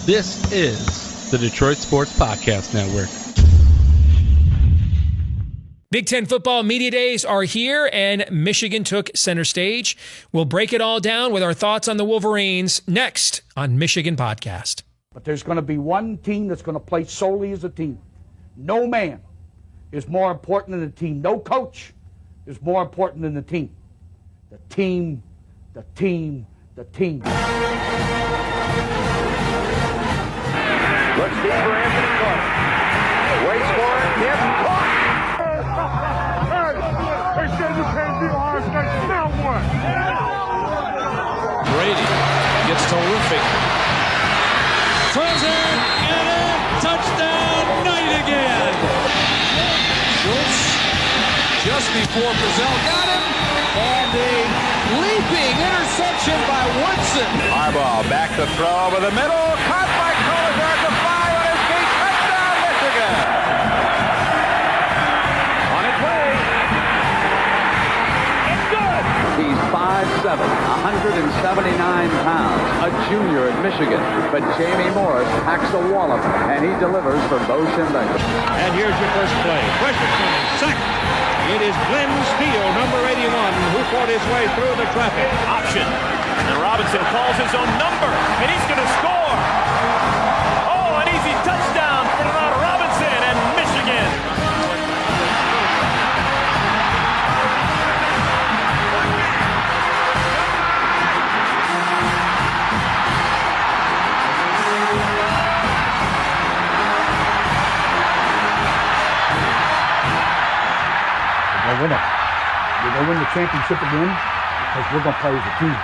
This is the Detroit Sports Podcast Network. Big Ten football media days are here, and Michigan took center stage. We'll break it all down with our thoughts on the Wolverines next on Michigan Podcast. But there's going to be one team that's going to play solely as a team. No man is more important than the team. No coach is more important than the team. The team, the team, the team. Looks deep for Anthony Clark. Waits for it. Hit. Caught. They said you can't beat Ohio State. Now what? Brady gets terrific. Throws it, and a touchdown, Knight again. Schultz just before Brazil got him. And a leaping interception by Woodson. Harbaugh back to throw over the middle. Caught by Collier at the 5 on his feet. Touchdown, Michigan. On its way. It's good. He's 5'7", 179 pounds, a junior at Michigan. But Jamie Morris packs a wallop, and he delivers for Bo Schembechler. And here's your first play. Pressure coming. Sack. It is Glenn Steele, number 81, who fought his way through the traffic. Option. And Robinson calls his own number, and he's going to score. Oh, an easy touchdown for Robinson and Michigan. We're going to win the championship again because we're going to play as a team.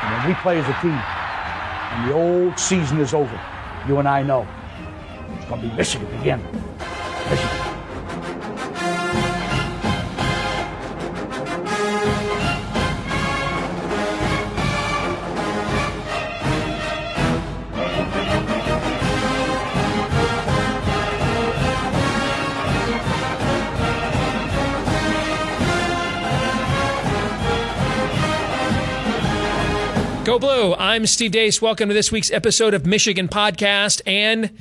And when we play as a team and the old season is over, you and I know it's going to be Michigan again. Michigan. Go Blue. I'm Steve Deace. Welcome to this week's episode of Michigan Podcast, and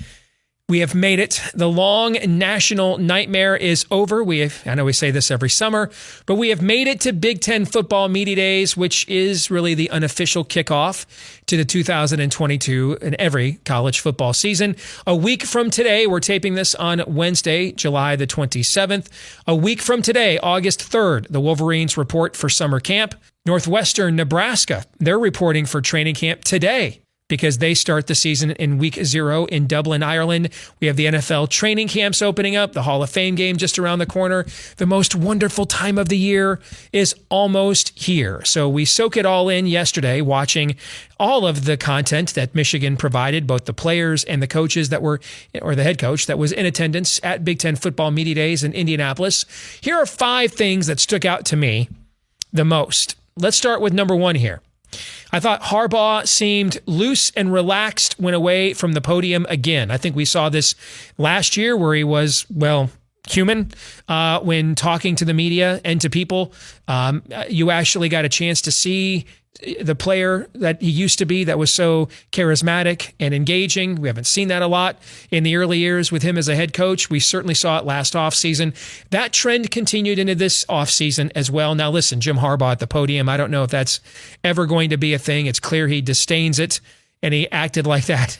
we have made it. The long national nightmare is over. I know we say this every summer, but we have made it to Big Ten football media days, which is really the unofficial kickoff to the 2022 and every college football season. A week from today, we're taping this on Wednesday, July the 27th. A week from today, August 3rd, the Wolverines report for summer camp. Northwestern Nebraska, they're reporting for training camp today because they start the season in week 0 in Dublin, Ireland. We have the NFL training camps opening up, the Hall of Fame game just around the corner. The most wonderful time of the year is almost here. So we soak it all in yesterday, watching all of the content that Michigan provided, both the players and the coaches that were, or the head coach that was in attendance at Big Ten football media days in Indianapolis. Here are 5 things that stuck out to me the most. Let's start with number 1 here. I thought Harbaugh seemed loose and relaxed when away from the podium again. I think we saw this last year where he was, human when talking to the media and to people. You actually got a chance to see the player that he used to be that was so charismatic and engaging. We haven't seen that a lot in the early years with him as a head coach. We certainly saw it last offseason. That trend continued into this offseason as well. Now listen, Jim Harbaugh at the podium, I don't know if that's ever going to be a thing. It's clear he disdains it. And he acted like that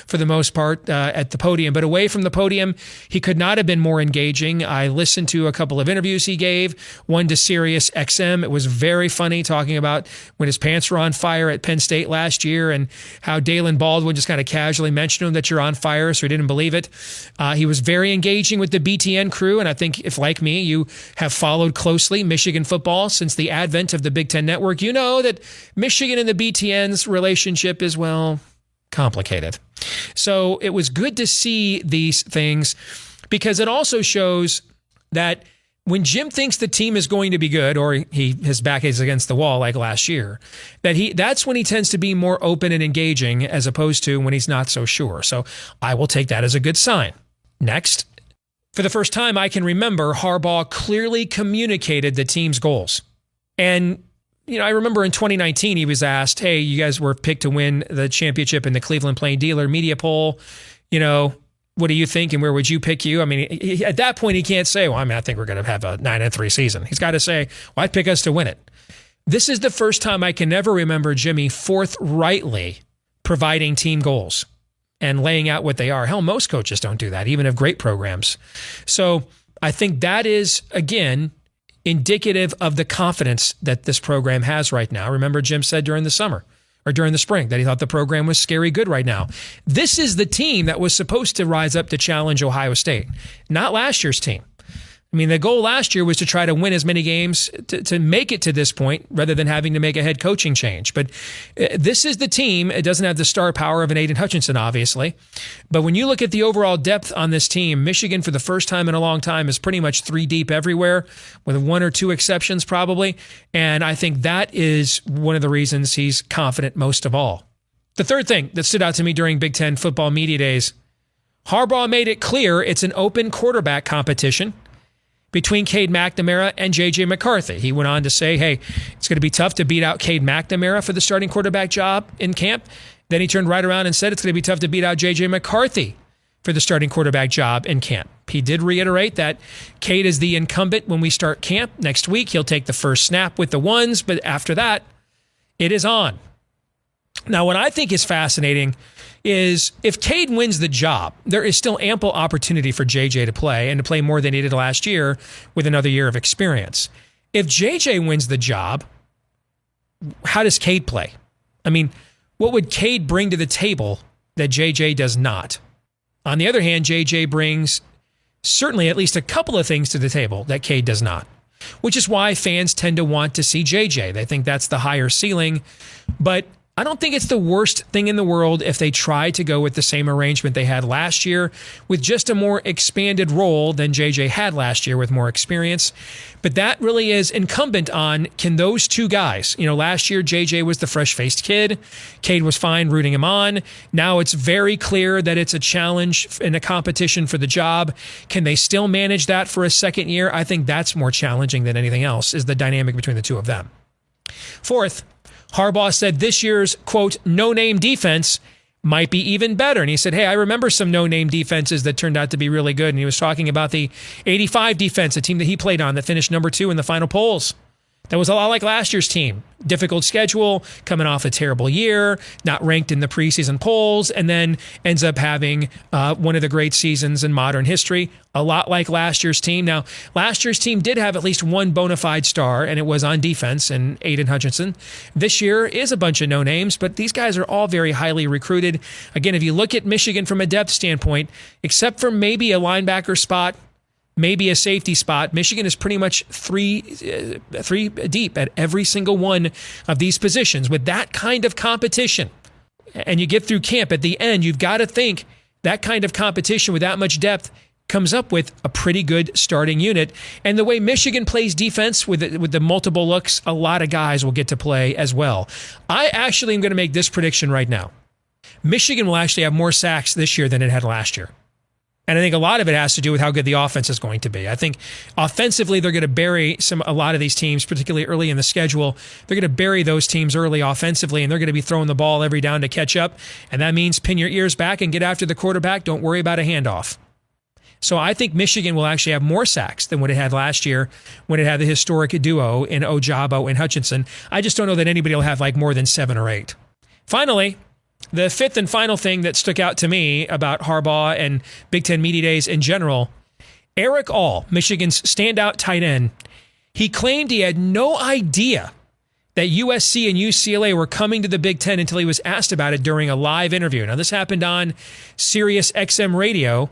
for the most part at the podium. But away from the podium, he could not have been more engaging. I listened to a couple of interviews he gave, one to Sirius XM. It was very funny talking about when his pants were on fire at Penn State last year and how Dalen Baldwin just kind of casually mentioned to him that you're on fire, so he didn't believe it. He was very engaging with the BTN crew, and I think if, like me, you have followed closely Michigan football since the advent of the Big Ten Network, you know that Michigan and the BTN's relationship is, complicated. So it was good to see these things because it also shows that when Jim thinks the team is going to be good, or his back is against the wall like last year, that's when he tends to be more open and engaging as opposed to when he's not so sure. So I will take that as a good sign. Next, for the first time I can remember, Harbaugh clearly communicated the team's goals. And I remember in 2019, he was asked, hey, you guys were picked to win the championship in the Cleveland Plain Dealer media poll. What do you think and where would you pick you? I mean, at that point, he can't say, well, I think we're going to have a 9-3 season. He's got to say, well, I'd pick us to win it. This is the first time I can ever remember Jimmy forthrightly providing team goals and laying out what they are. Hell, most coaches don't do that, even of great programs. So I think that is, again, indicative of the confidence that this program has right now. Remember, Jim said during the spring that he thought the program was scary good right now. This is the team that was supposed to rise up to challenge Ohio State, not last year's team. I mean, the goal last year was to try to win as many games to make it to this point rather than having to make a head coaching change. But this is the team. It doesn't have the star power of an Aiden Hutchinson, obviously. But when you look at the overall depth on this team, Michigan, for the first time in a long time, is pretty much 3 deep everywhere, with 1 or 2 exceptions probably. And I think that is one of the reasons he's confident most of all. The third thing that stood out to me during Big Ten football media days, Harbaugh made it clear it's an open quarterback competition between Cade McNamara and J.J. McCarthy. He went on to say, hey, it's going to be tough to beat out Cade McNamara for the starting quarterback job in camp. Then he turned right around and said it's going to be tough to beat out J.J. McCarthy for the starting quarterback job in camp. He did reiterate that Cade is the incumbent when we start camp next week. He'll take the first snap with the ones, but after that, it is on. Now, what I think is fascinating is if Cade wins the job, there is still ample opportunity for JJ to play and to play more than he did last year with another year of experience. If JJ wins the job, how does Cade play? I mean, what would Cade bring to the table that JJ does not? On the other hand, JJ brings certainly at least a couple of things to the table that Cade does not, which is why fans tend to want to see JJ. They think that's the higher ceiling, but I don't think it's the worst thing in the world if they try to go with the same arrangement they had last year with just a more expanded role than JJ had last year with more experience. But that really is incumbent on, can those two guys, last year JJ was the fresh-faced kid. Cade was fine rooting him on. Now it's very clear that it's a challenge and a competition for the job. Can they still manage that for a second year? I think that's more challenging than anything else, is the dynamic between the two of them. Fourth, Harbaugh said this year's, quote, no-name defense might be even better. And he said, hey, I remember some no-name defenses that turned out to be really good. And he was talking about the 85 defense, a team that he played on that finished number 2 in the final polls. That was a lot like last year's team. Difficult schedule, coming off a terrible year, not ranked in the preseason polls, and then ends up having one of the great seasons in modern history. A lot like last year's team. Now, last year's team did have at least one bona fide star, and it was on defense, and Aiden Hutchinson. This year is a bunch of no-names, but these guys are all very highly recruited. Again, if you look at Michigan from a depth standpoint, except for maybe a linebacker spot, maybe a safety spot, Michigan is pretty much three deep at every single one of these positions. With that kind of competition, and you get through camp, at the end, you've got to think that kind of competition with that much depth comes up with a pretty good starting unit. And the way Michigan plays defense with the multiple looks, a lot of guys will get to play as well. I actually am going to make this prediction right now. Michigan will actually have more sacks this year than it had last year. And I think a lot of it has to do with how good the offense is going to be. I think offensively, they're going to bury a lot of these teams, particularly early in the schedule. They're going to bury those teams early offensively, and they're going to be throwing the ball every down to catch up. And that means pin your ears back and get after the quarterback. Don't worry about a handoff. So I think Michigan will actually have more sacks than what it had last year when it had the historic duo in Ojabo and Hutchinson. I just don't know that anybody will have more than 7 or 8. Finally, the fifth and final thing that stuck out to me about Harbaugh and Big Ten Media Days in general, Eric All, Michigan's standout tight end, he claimed he had no idea that USC and UCLA were coming to the Big Ten until he was asked about it during a live interview. Now, this happened on Sirius XM Radio,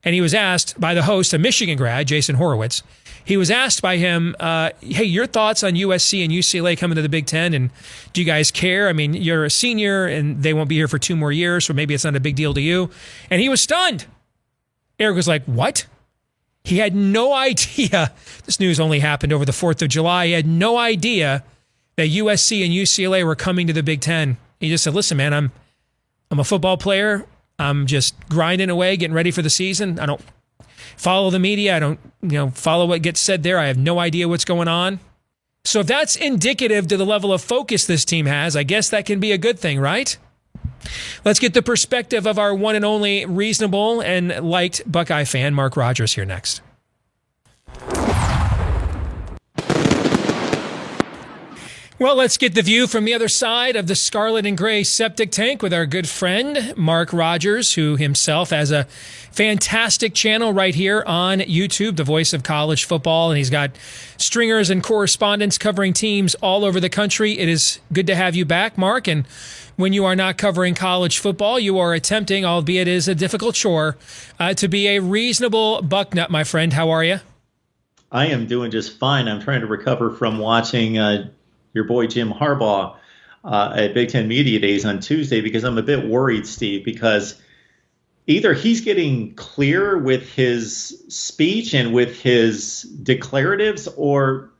and he was asked by the host, a Michigan grad, Jason Horowitz. He was asked by him, hey, your thoughts on USC and UCLA coming to the Big Ten, and do you guys care? I mean, you're a senior, and they won't be here for 2 more years, so maybe it's not a big deal to you. And he was stunned. Eric was like, what? He had no idea. This news only happened over the 4th of July. He had no idea that USC and UCLA were coming to the Big Ten. He just said, listen, man, I'm a football player. I'm just grinding away, getting ready for the season. I don't follow the media. I don't, follow what gets said there. I have no idea what's going on. So if that's indicative to the level of focus this team has, I guess that can be a good thing, right? Let's get the perspective of our one and only reasonable and liked Buckeye fan, Mark Rogers, here next. Well, let's get the view from the other side of the scarlet and gray septic tank with our good friend, Mark Rogers, who himself has a fantastic channel right here on YouTube, the voice of college football, and he's got stringers and correspondents covering teams all over the country. It is good to have you back, Mark, and when you are not covering college football, you are attempting, albeit it is a difficult chore, to be a reasonable bucknut, my friend. How are you? I am doing just fine. I'm trying to recover from watching your boy Jim Harbaugh at Big Ten Media Days on Tuesday, because I'm a bit worried, Steve, because either he's getting clear with his speech and with his declaratives, or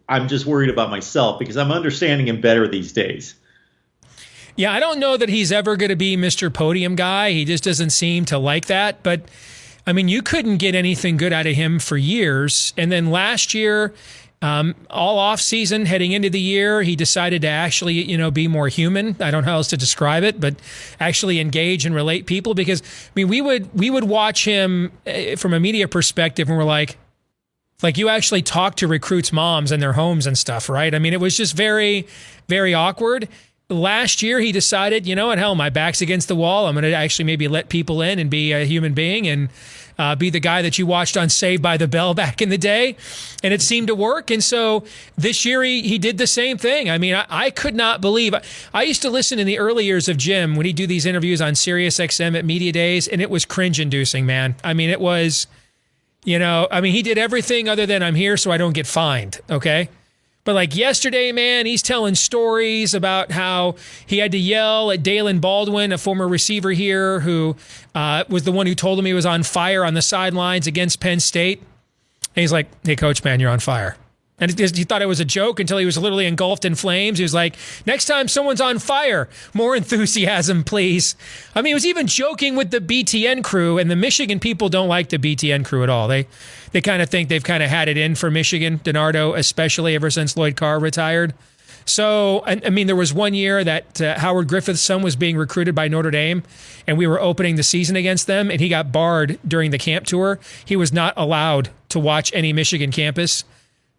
I'm just worried about myself because I'm understanding him better these days. Yeah, I don't know that he's ever going to be Mr. Podium guy. He just doesn't seem to like that. But, I mean, you couldn't get anything good out of him for years. And then last year, all off season, heading into the year, he decided to actually, be more human. I don't know how else to describe it, but actually engage and relate people. Because, I mean, we would watch him from a media perspective, and we're like you actually talk to recruits' moms in their homes and stuff, right? I mean, it was just very, very awkward. Last year, he decided, you know what, hell, my back's against the wall. I'm going to actually maybe let people in and be a human being and be the guy that you watched on Saved by the Bell back in the day. And it seemed to work. And so this year, he did the same thing. I mean, I could not believe. I used to listen in the early years of Jim when he'd do these interviews on Sirius XM at Media Days, and it was cringe-inducing, man. I mean, it was, he did everything other than I'm here so I don't get fined, okay? But like yesterday, man, he's telling stories about how he had to yell at Dalen Baldwin, a former receiver here who was the one who told him he was on fire on the sidelines against Penn State. And he's like, hey, coach, man, you're on fire. And he thought it was a joke until he was literally engulfed in flames. He was like, next time someone's on fire, more enthusiasm, please. I mean, he was even joking with the BTN crew, and the Michigan people don't like the BTN crew at all. They kind of think they've kind of had it in for Michigan, DiNardo, especially ever since Lloyd Carr retired. So, I mean, there was one year that Howard Griffith's son was being recruited by Notre Dame, and we were opening the season against them, and he got barred during the camp tour. He was not allowed to watch any Michigan campus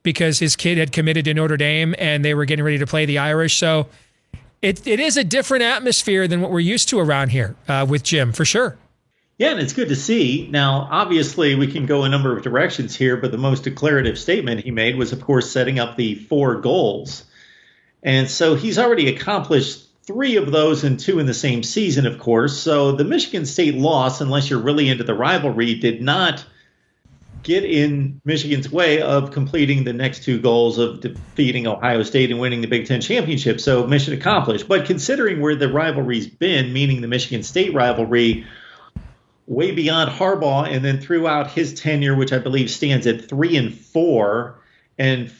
because his kid had committed to Notre Dame and they were getting ready to play the Irish. So it is a different atmosphere than what we're used to around here with Jim, for sure. Yeah, and it's good to see. Now, obviously, we can go a number of directions here, but the most declarative statement he made was, of course, setting up the 4 goals. And so he's already accomplished 3 of those and 2 in the same season, of course. So the Michigan State loss, unless you're really into the rivalry, did not get in Michigan's way of completing the next 2 goals of defeating Ohio State and winning the Big Ten championship. So mission accomplished. But considering where the rivalry's been, meaning the Michigan State rivalry, way beyond Harbaugh, and then throughout his tenure, which I believe stands at 3-4 and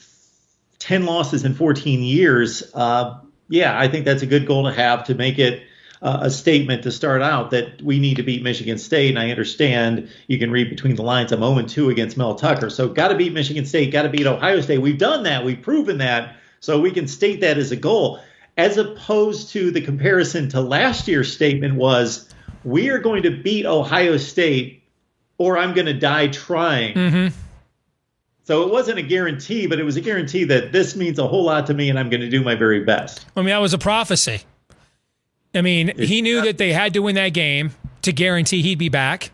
10 losses in 14 years, I think that's a good goal to have, to make it a statement to start out that we need to beat Michigan State. And I understand you can read between the lines. I'm 0-2 against Mel Tucker. So got to beat Michigan State, got to beat Ohio State. We've done that. We've proven that. So we can state that as a goal, as opposed to the comparison to last year's statement was, we are going to beat Ohio State or I'm going to die trying. Mm-hmm. So it wasn't a guarantee, but it was a guarantee that this means a whole lot to me and I'm going to do my very best. I mean, that was a prophecy. I mean, he knew that they had to win that game to guarantee he'd be back.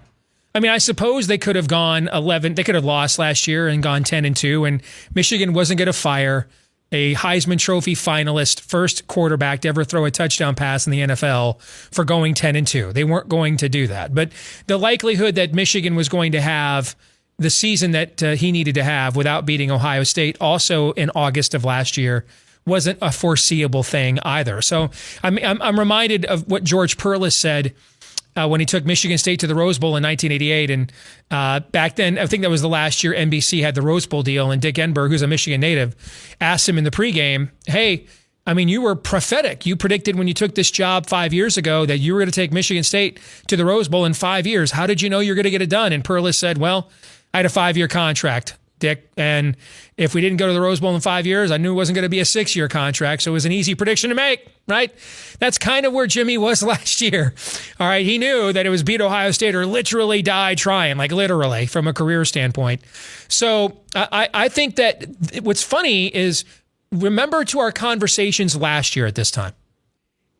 I mean, I suppose they could have gone 11. They could have lost last year and gone 10-2, and Michigan wasn't going to fire a Heisman Trophy finalist, first quarterback to ever throw a touchdown pass in the NFL for going 10-2. They weren't going to do that. But the likelihood that Michigan was going to have the season that he needed to have without beating Ohio State also in August of last year wasn't a foreseeable thing either. So I'm reminded of what George Perlis said when he took Michigan State to the Rose Bowl in 1988. And back then, I think that was the last year NBC had the Rose Bowl deal. And Dick Enberg, who's a Michigan native, asked him in the pregame, hey, I mean, you were prophetic. You predicted when you took this job 5 years ago that you were going to take Michigan State to the Rose Bowl in 5 years. How did you know you're going to get it done? And Perlis said, well, I had a 5-year contract. Dick. And if we didn't go to the Rose Bowl in 5 years, I knew it wasn't going to be a 6-year contract. So it was an easy prediction to make, right? That's kind of where Jimmy was last year. All right. He knew that it was beat Ohio State or literally die trying, like literally from a career standpoint. So I think that what's funny is remember to our conversations last year at this time.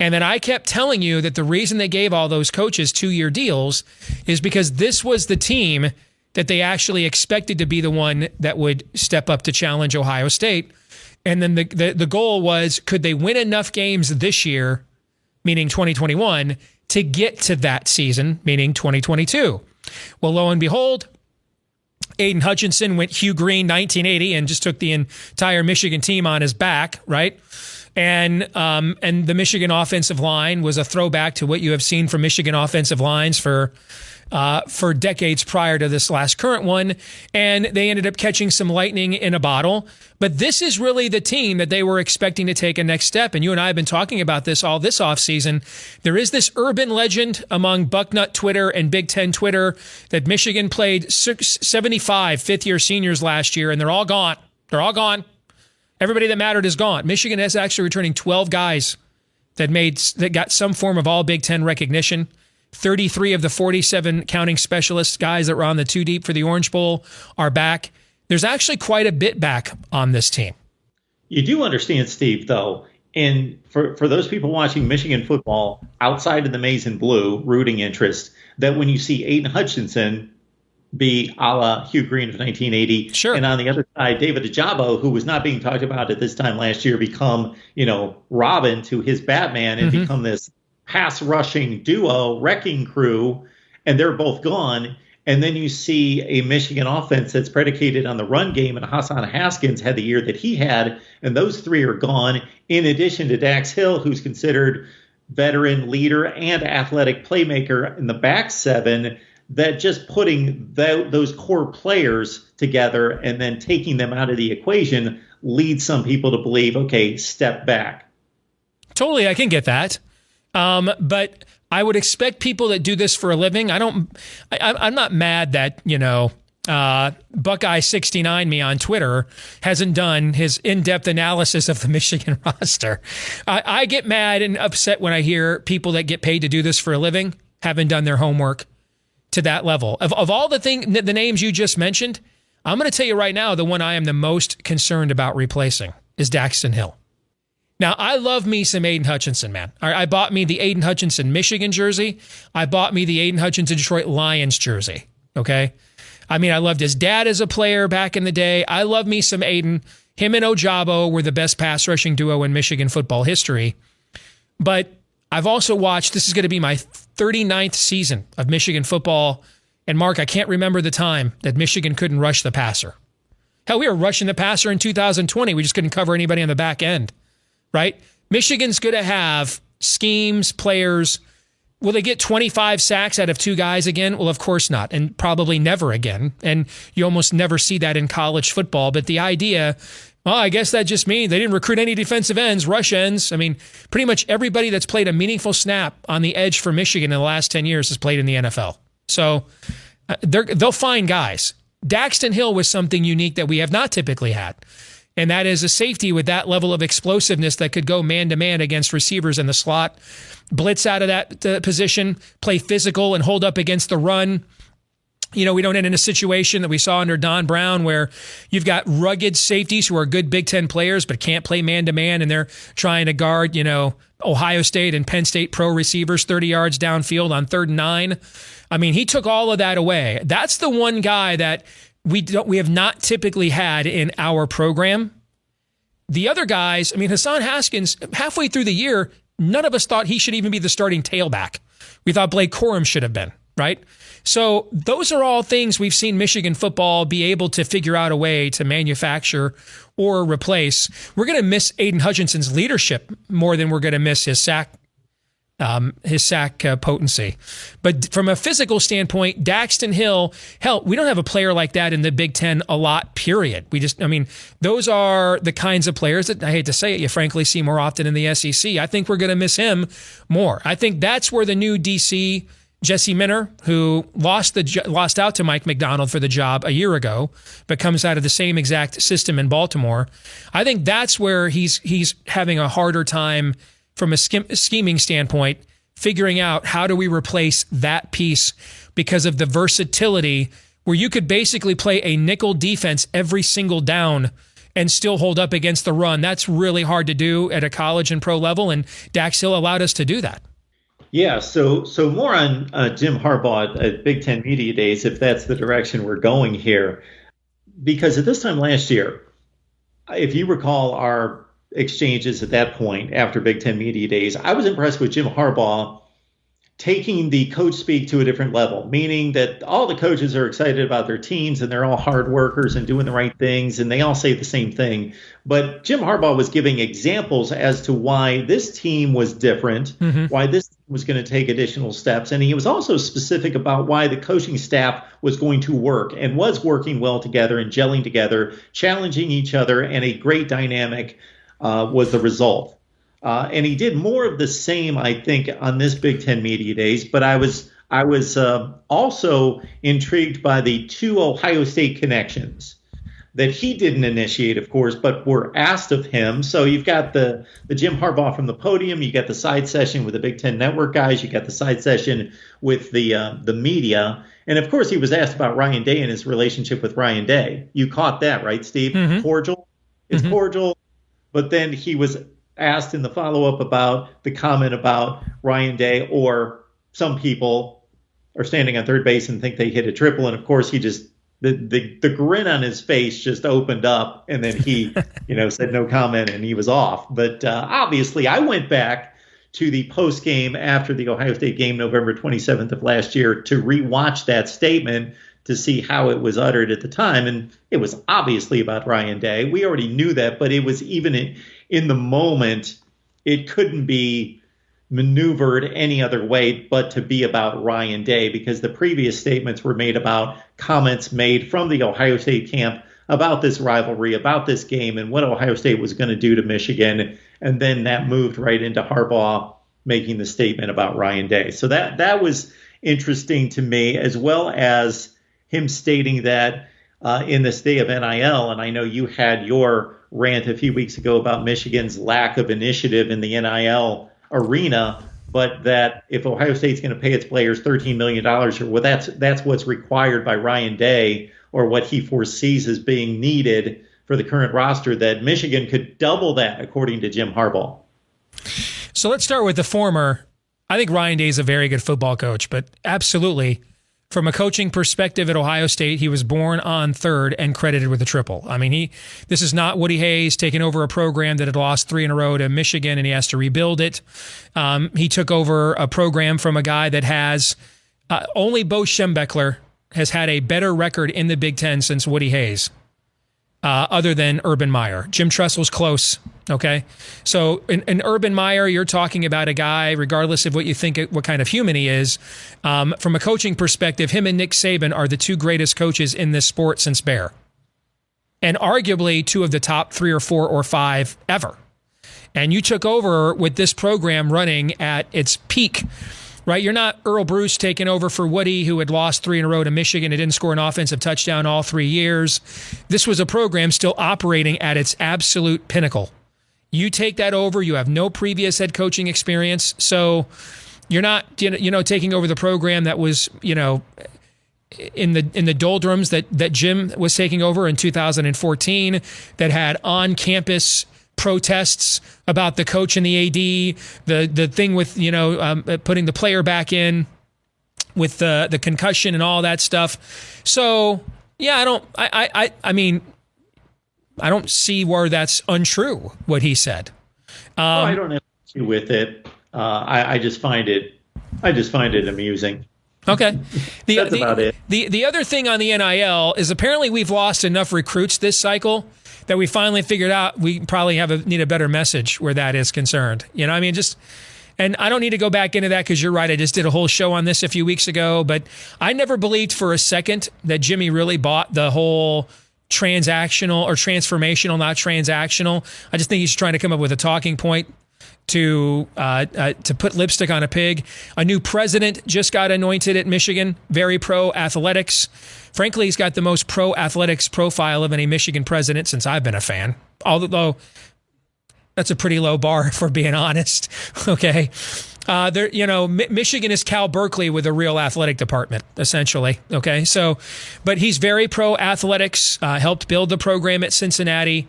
And then I kept telling you that the reason they gave all those coaches 2-year deals is because this was the team that they actually expected to be the one that would step up to challenge Ohio State. And then the goal was, could they win enough games this year, meaning 2021, to get to that season, meaning 2022? Well, lo and behold, Aiden Hutchinson went Hugh Green 1980 and just took the entire Michigan team on his back, right? And the Michigan offensive line was a throwback to what you have seen from Michigan offensive lines for decades prior to this last current one. And they ended up catching some lightning in a bottle. But this is really the team that they were expecting to take a next step. And you and I have been talking about this all this offseason. There is this urban legend among Bucknut Twitter and Big Ten Twitter that Michigan played 75 fifth-year seniors last year, and they're all gone. They're all gone. Everybody that mattered is gone. Michigan is actually returning 12 guys that got some form of all Big Ten recognition. 33 of the 47 counting specialist guys that were on the 2 deep for the Orange Bowl are back. There's actually quite a bit back on this team. You do understand, Steve, though, and for those people watching Michigan football outside of the maize and blue rooting interest, that when you see Aiden Hutchinson be a la Hugh Green of 1980. Sure. And on the other side, David Ajabo, who was not being talked about at this time last year, become, Robin to his Batman and become this pass rushing duo, wrecking crew, and they're both gone. And then you see a Michigan offense that's predicated on the run game, and Hassan Haskins had the year that he had, and those three are gone, in addition to Dax Hill, who's considered veteran leader and athletic playmaker in the back seven. That just putting those core players together and then taking them out of the equation leads some people to believe, okay, step back. Totally, I can get that. But I would expect people that do this for a living. I'm not mad that, Buckeye 69 me on Twitter hasn't done his in-depth analysis of the Michigan roster. I get mad and upset when I hear people that get paid to do this for a living haven't done their homework to that level. Of all the names you just mentioned, I'm going to tell you right now, the one I am the most concerned about replacing is Daxton Hill. Now, I love me some Aiden Hutchinson, man. I bought me the Aiden Hutchinson Michigan jersey. I bought me the Aiden Hutchinson Detroit Lions jersey, okay? I mean, I loved his dad as a player back in the day. I love me some Aiden. Him and Ojabo were the best pass rushing duo in Michigan football history. But I've also watched, this is going to be my 39th season of Michigan football. And Mark, I can't remember the time that Michigan couldn't rush the passer. Hell, we were rushing the passer in 2020. We just couldn't cover anybody on the back end, right? Michigan's going to have schemes, players. Will they get 25 sacks out of 2 guys again? Well, of course not, and probably never again. And you almost never see that in college football. But the idea, well, I guess that just means they didn't recruit any defensive ends, rush ends. I mean, pretty much everybody that's played a meaningful snap on the edge for Michigan in the last 10 years has played in the NFL. So they'll find guys. Daxton Hill was something unique that we have not typically had. And that is a safety with that level of explosiveness that could go man-to-man against receivers in the slot, blitz out of that position, play physical, and hold up against the run. We don't end in a situation that we saw under Don Brown where you've got rugged safeties who are good Big Ten players but can't play man-to-man, and they're trying to guard, Ohio State and Penn State pro receivers 30 yards downfield on 3rd and 9. I mean, he took all of that away. That's the one guy that we have not typically had in our program. The other guys, I mean, Hassan Haskins, halfway through the year, none of us thought he should even be the starting tailback. We thought Blake Corum should have been, right? So those are all things we've seen Michigan football be able to figure out a way to manufacture or replace. We're going to miss Aiden Hutchinson's leadership more than we're going to miss his sack potency. But from a physical standpoint, Daxton Hill, hell, we don't have a player like that in the Big Ten a lot, period. Those are the kinds of players that, I hate to say it, you frankly see more often in the SEC. I think we're going to miss him more. I think that's where the new DC Jesse Minner, who lost out to Mike McDonald for the job a year ago, but comes out of the same exact system in Baltimore. I think that's where he's having a harder time from a scheming standpoint, figuring out how do we replace that piece because of the versatility where you could basically play a nickel defense every single down and still hold up against the run. That's really hard to do at a college and pro level, and Dax Hill allowed us to do that. Yeah, so more on Jim Harbaugh at Big Ten Media Days, if that's the direction we're going here. Because at this time last year, if you recall our exchanges at that point after Big Ten Media Days, I was impressed with Jim Harbaugh taking the coach speak to a different level, meaning that all the coaches are excited about their teams and they're all hard workers and doing the right things and they all say the same thing. But Jim Harbaugh was giving examples as to why this team was different, why this team was going to take additional steps. And he was also specific about why the coaching staff was going to work and was working well together and gelling together, challenging each other, and a great dynamic was the result. And he did more of the same, I think, on this Big Ten Media Days. But I was also intrigued by the two Ohio State connections that he didn't initiate, of course, but were asked of him. So you've got the Jim Harbaugh from the podium, you got the side session with the Big Ten Network guys, you got the side session with the media. And, of course, he was asked about Ryan Day and his relationship with Ryan Day. You caught that, right, Steve? Cordial? It's cordial. But then he was asked in the follow-up about the comment about Ryan Day, or some people are standing on third base and think they hit a triple. And, of course, he just the grin on his face just opened up, and then he said no comment, and he was off. But obviously I went back to the post game after the Ohio State game, November 27th of last year, to rewatch that statement to see how it was uttered at the time. And it was obviously about Ryan Day. We already knew that, but it was even in the moment, it couldn't be maneuvered any other way but to be about Ryan Day, because the previous statements were made about comments made from the Ohio State camp about this rivalry, about this game, and what Ohio State was going to do to Michigan. And then that moved right into Harbaugh making the statement about Ryan Day. So that was interesting to me, as well as him stating that in this day of NIL, and I know you had your rant a few weeks ago about Michigan's lack of initiative in the NIL arena, but that if Ohio State's going to pay its players $13 million, or that's what's required by Ryan Day, or what he foresees as being needed for the current roster, that Michigan could double that, according to Jim Harbaugh. So let's start with the former. I think Ryan Day is a very good football coach, but absolutely, from a coaching perspective at Ohio State, he was born on third and credited with a triple. I mean, this is not Woody Hayes taking over a program that had lost 3 in a row to Michigan and he has to rebuild it. He took over a program from a guy that has only Bo Schembechler has had a better record in the Big Ten since Woody Hayes, other than Urban Meyer. Jim Tressel's close. Okay, so in Urban Meyer, you're talking about a guy, regardless of what you think, what kind of human he is, from a coaching perspective, him and Nick Saban are the two greatest coaches in this sport since Bear, and arguably 2 of the top 3 or 4 or 5 ever. And you took over with this program running at its peak, right? You're not Earl Bruce taking over for Woody, who had lost 3 in a row to Michigan and didn't score an offensive touchdown all 3 years. This was a program still operating at its absolute pinnacle. You take that over, you have no previous head coaching experience, so you're not taking over the program that was in the doldrums that Jim was taking over in 2014, that had on-campus protests about the coach and the AD, the thing with putting the player back in with the concussion and all that stuff. So yeah, I don't see where that's untrue, what he said. I don't have an issue with it. I just find it amusing. Okay. That's about it. The other thing on the NIL is apparently we've lost enough recruits this cycle that we finally figured out we probably need a better message where that is concerned. And I don't need to go back into that because you're right. I just did a whole show on this a few weeks ago, but I never believed for a second that Jimmy really bought the whole transactional or transformational, not transactional. I just think he's trying to come up with a talking point. to put lipstick on a pig. A new president just got anointed at Michigan, very pro-athletics. Frankly, he's got the most pro-athletics profile of any Michigan president since I've been a fan, although that's a pretty low bar, if we're being honest. Okay. Michigan is Cal Berkeley with a real athletic department, essentially. Okay. So, but he's very pro-athletics, helped build the program at Cincinnati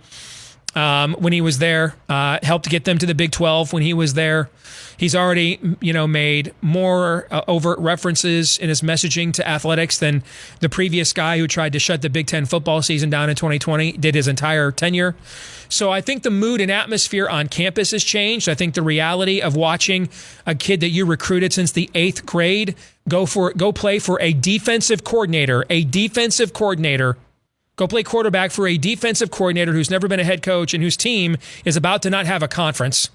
when he was there, helped get them to the Big 12 when he was there. He's already, made more overt references in his messaging to athletics than the previous guy who tried to shut the Big Ten football season down in 2020 did his entire tenure. So I think the mood and atmosphere on campus has changed. I think the reality of watching a kid that you recruited since the 8th grade go play for a defensive coordinator, go play quarterback for a defensive coordinator who's never been a head coach and whose team is about to not have a conference,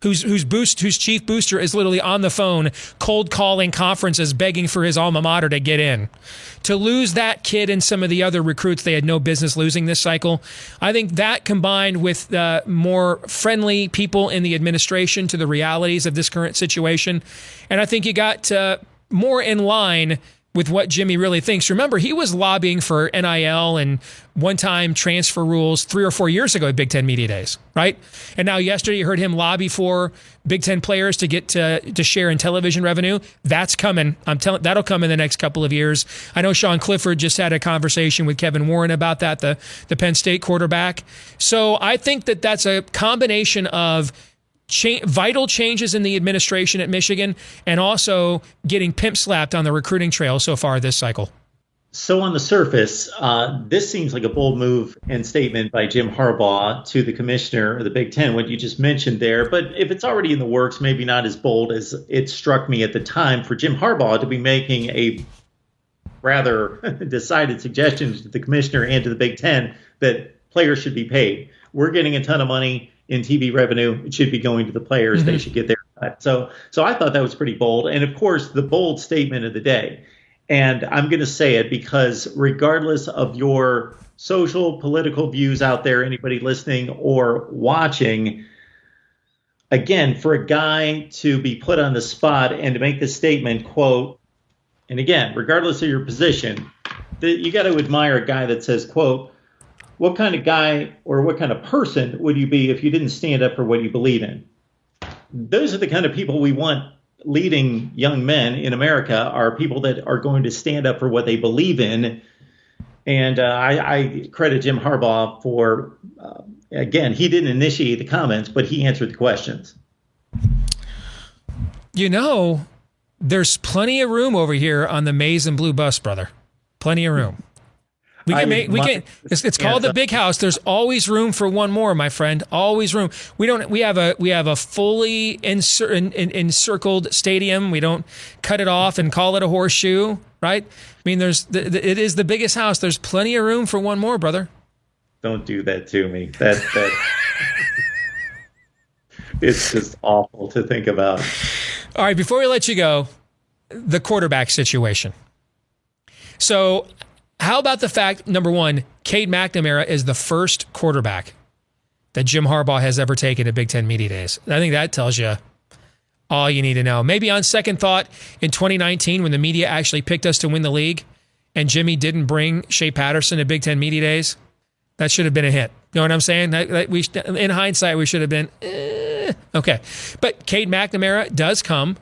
whose chief booster is literally on the phone cold calling conferences begging for his alma mater to get in. To lose that kid and some of the other recruits they had no business losing this cycle, I think that combined with more friendly people in the administration to the realities of this current situation, and I think you got more in line with what Jimmy really thinks. Remember, he was lobbying for NIL and one-time transfer rules 3 or 4 years ago at Big Ten Media Days, right? And now yesterday you heard him lobby for Big Ten players to get to share in television revenue. That's coming. That'll come in the next couple of years. I know Sean Clifford just had a conversation with Kevin Warren about that, the Penn State quarterback. So I think that that's a combination of vital changes in the administration at Michigan and also getting pimp slapped on the recruiting trail so far this cycle. So on the surface, this seems like a bold move and statement by Jim Harbaugh to the commissioner of the Big Ten, what you just mentioned there. But if it's already in the works, maybe not as bold as it struck me at the time for Jim Harbaugh to be making a rather decided suggestion to the commissioner and to the Big Ten that players should be paid. We're getting a ton of money in TV revenue. It should be going to the players. Mm-hmm. They should get their cut. So I thought that was pretty bold. And of course, the bold statement of the day. And I'm going to say it because regardless of your social, political views out there, anybody listening or watching, again, for a guy to be put on the spot and to make the statement, quote, and again, regardless of your position, you got to admire a guy that says, quote, what kind of guy or what kind of person would you be if you didn't stand up for what you believe in? Those are the kind of people we want leading young men in America, are people that are going to stand up for what they believe in. And I credit Jim Harbaugh for, again, he didn't initiate the comments, but he answered the questions. There's plenty of room over here on the maize and blue bus, brother. Plenty of room. It's called the big house. There's always room for one more, my friend. Always room. We have a fully encircled stadium. We don't cut it off and call it a horseshoe, right? I mean, it is the biggest house. There's plenty of room for one more, brother. Don't do that to me. That it's just awful to think about. All right, before we let you go, the quarterback situation. So, how about the fact, number one, Cade McNamara is the first quarterback that Jim Harbaugh has ever taken to Big Ten Media Days? I think that tells you all you need to know. Maybe on second thought, in 2019, when the media actually picked us to win the league and Jimmy didn't bring Shea Patterson to Big Ten Media Days, that should have been a hit. You know what I'm saying? In hindsight, we should have been, okay. But Cade McNamara does come,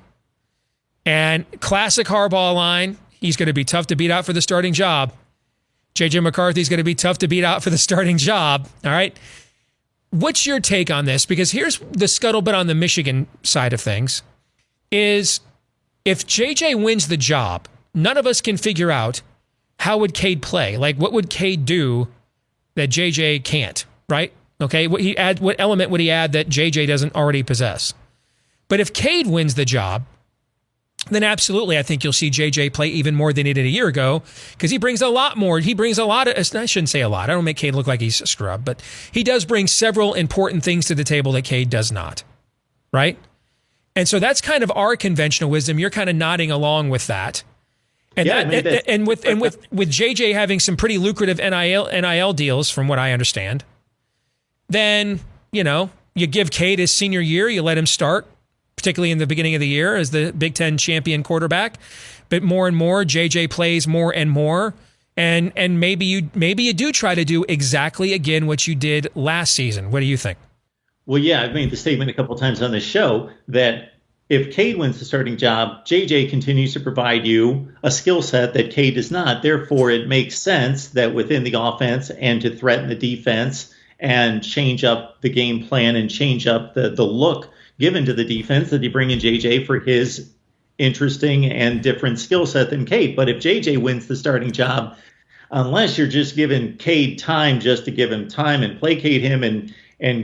and classic Harbaugh line, he's going to be tough to beat out for the starting job. J.J. McCarthy's going to be tough to beat out for the starting job. All right. What's your take on this? Because here's the scuttlebutt on the Michigan side of things is if J.J. wins the job, none of us can figure out how would Cade play? Like, what would Cade do that J.J. can't, right? Okay. What element would he add that J.J. doesn't already possess? But if Cade wins the job, then absolutely, I think you'll see JJ play even more than he did a year ago because he brings a lot more. He brings a lot of, I shouldn't say a lot. I don't make Cade look like he's a scrub, but he does bring several important things to the table that Cade does not, right? And so that's kind of our conventional wisdom. You're kind of nodding along with that. And with JJ having some pretty lucrative NIL deals from what I understand, then, you you give Cade his senior year, you let him start, particularly in the beginning of the year as the Big Ten champion quarterback. But more and more, JJ plays more and more. And maybe you do try to do exactly again what you did last season. What do you think? Well, yeah, I've made the statement a couple of times on this show that if Cade wins the starting job, JJ continues to provide you a skill set that Cade does not. Therefore, it makes sense that within the offense and to threaten the defense and change up the game plan and change up the look given to the defense, that you bring in JJ for his interesting and different skill set than Cade. But if JJ wins the starting job, unless you're just giving Cade time just to give him time and placate him and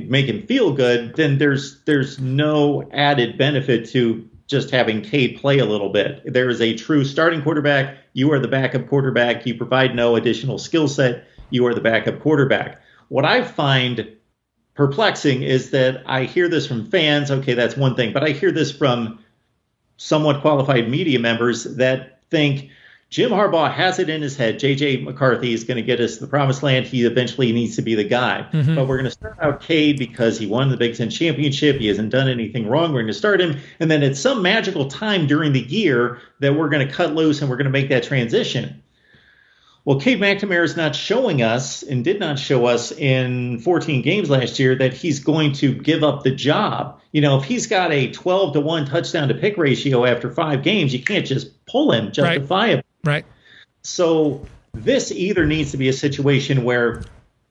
make him feel good, then there's no added benefit to just having Cade play a little bit. There is a true starting quarterback. You are the backup quarterback. You provide no additional skill set. You are the backup quarterback. What I find perplexing is that I hear this from fans. Okay, that's one thing. But I hear this from somewhat qualified media members that think Jim Harbaugh has it in his head. J.J. McCarthy is going to get us to the promised land. He eventually needs to be the guy. Mm-hmm. But we're going to start out Cade because he won the Big Ten championship. He hasn't done anything wrong. We're going to start him. And then at some magical time during the year that we're going to cut loose and we're going to make that transition. Well, Cade McNamara is not showing us and did not show us in 14 games last year that he's going to give up the job. You know, if he's got a 12-to-1 touchdown to pick ratio after 5 games, you can't just pull him justifiably. Right. So this either needs to be a situation where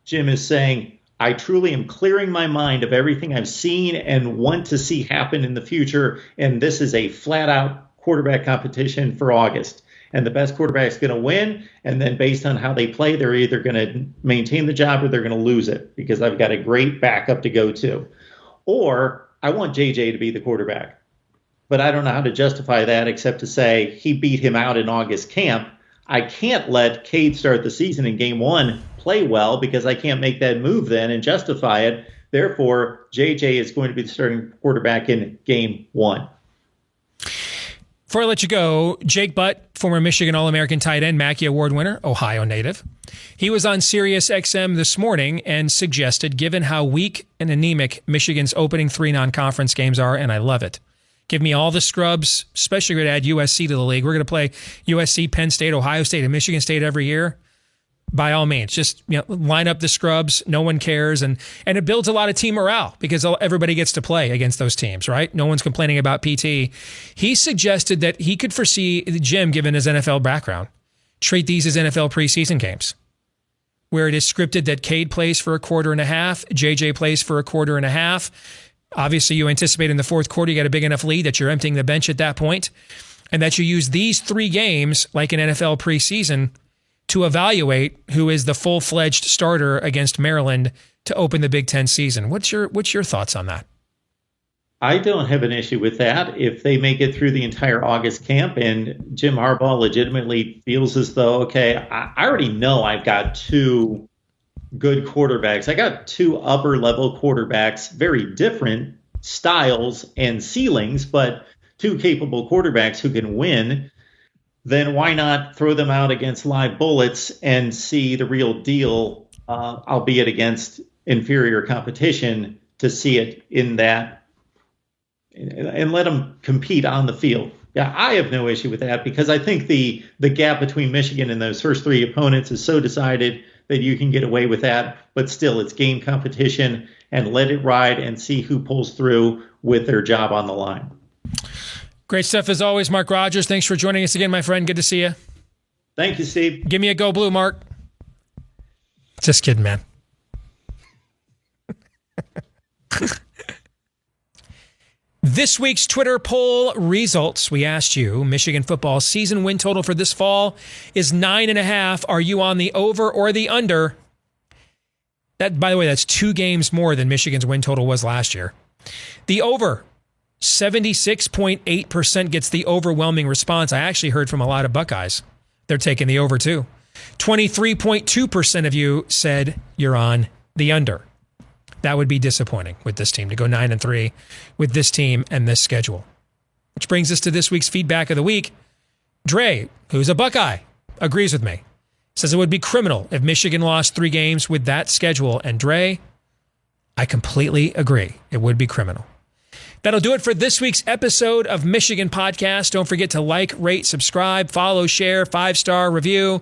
Jim is saying, I truly am clearing my mind of everything I've seen and want to see happen in the future. And this is a flat out quarterback competition for August. And the best quarterback is going to win. And then based on how they play, they're either going to maintain the job or they're going to lose it because I've got a great backup to go to. Or I want JJ to be the quarterback. But I don't know how to justify that except to say he beat him out in August camp. I can't let Cade start the season in game 1 play well because I can't make that move then and justify it. Therefore, JJ is going to be the starting quarterback in game 1. Before I let you go, Jake Butt, former Michigan All-American tight end, Mackey Award winner, Ohio native. He was on Sirius XM this morning and suggested, given how weak and anemic Michigan's opening 3 non-conference games are, and I love it, give me all the scrubs, especially going to add USC to the league. We're going to play USC, Penn State, Ohio State, and Michigan State every year. By all means, just line up the scrubs. No one cares. And it builds a lot of team morale because everybody gets to play against those teams, right? No one's complaining about PT. He suggested that he could foresee, Jim, given his NFL background, treat these as NFL preseason games where it is scripted that Cade plays for a quarter and a half, JJ plays for a quarter and a half. Obviously, you anticipate in the fourth quarter you got a big enough lead that you're emptying the bench at that point, and that you use these 3 games like an NFL preseason to evaluate who is the full-fledged starter against Maryland to open the Big Ten season. What's your thoughts on that? I don't have an issue with that. If they make it through the entire August camp and Jim Harbaugh legitimately feels as though, okay, I already know I've got 2 good quarterbacks. I got 2 upper-level quarterbacks, very different styles and ceilings, but 2 capable quarterbacks who can win. Then why not throw them out against live bullets and see the real deal, albeit against inferior competition, to see it in that and let them compete on the field. Yeah, I have no issue with that because I think the gap between Michigan and those first 3 opponents is so decided that you can get away with that. But still, it's game competition and let it ride and see who pulls through with their job on the line. Great stuff as always, Mark Rogers. Thanks for joining us again, my friend. Good to see you. Thank you, Steve. Give me a go blue, Mark. Just kidding, man. This week's Twitter poll results. We asked you, Michigan football season win total for this fall is 9.5. Are you on the over or the under? That, by the way, that's 2 games more than Michigan's win total was last year. The over. 76.8% gets the overwhelming response. I actually heard from a lot of Buckeyes. They're taking the over too. 23.2% of you said you're on the under. That would be disappointing with this team to go 9-3 with this team and this schedule. Which brings us to this week's feedback of the week. Dre, who's a Buckeye, agrees with me. Says it would be criminal if Michigan lost 3 games with that schedule. And Dre, I completely agree. It would be criminal. That'll do it for this week's episode of Michigan Podcast. Don't forget to like, rate, subscribe, follow, share, 5-star review,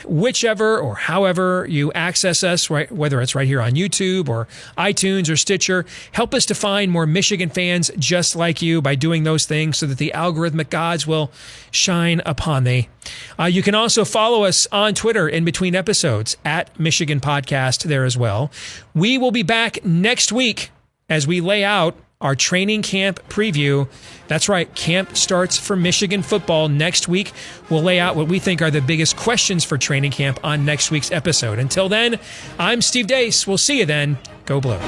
whichever or however you access us, right? Whether it's right here on YouTube or iTunes or Stitcher. Help us to find more Michigan fans just like you by doing those things so that the algorithmic gods will shine upon thee. You can also follow us on Twitter in between episodes at Michigan Podcast there as well. We will be back next week as we lay out our training camp preview. That's right, camp starts for Michigan football next week. We'll lay out what we think are the biggest questions for training camp on next week's episode. Until then, I'm Steve Deace. We'll see you then. Go Blue.